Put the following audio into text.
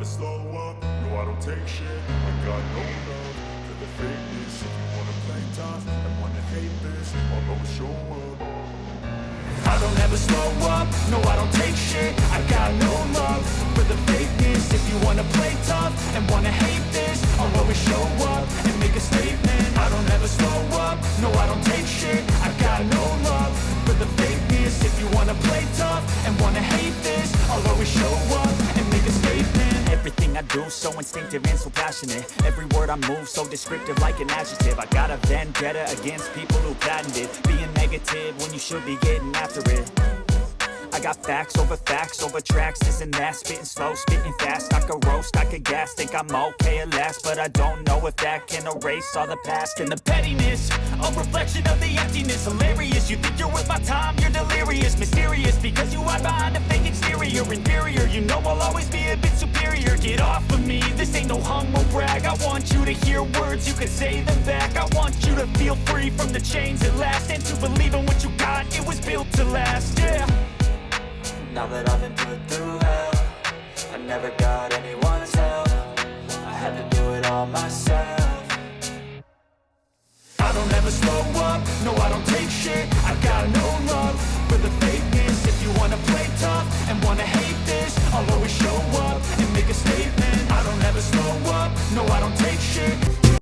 slow up, no I don't take shit. I got no love for the fakeness. If you wanna play tough and wanna hate this, I'll always show up. I don't ever slow up, no I don't take shit. I got no love for the fakeness. If you wanna play tough and wanna hate this, I'll always show up and make a statement. I don't ever slow up, no I don't take shit. I got no love for the fakeness. If you wanna play tough and wanna hate this, I'll always show up and make a statement. Everything I do so instinctive and so passionate. Every word I move so descriptive like an adjective. I got a vendetta against people who patented being negative when you should be getting after it. I got facts over tracks, this and that. Spitting slow, spitting fast. I could roast, I could gas. Think I'm okay at last, but I don't know if that can erase all the past. And the pettiness, a reflection of the emptiness. Hilarious, you think you're worth my time, you're delirious. Mysterious, because you hide behind a fake exterior. Inferior, you know I'll always be a bit superior. Get off of me, this ain't no humble brag. I want you to hear words, you can say them back. I want you to feel free from the chains at last, and to believe in what you got, it was built to last, yeah. Now that I've been put through hell, I never got anyone's help. I had to do it all myself.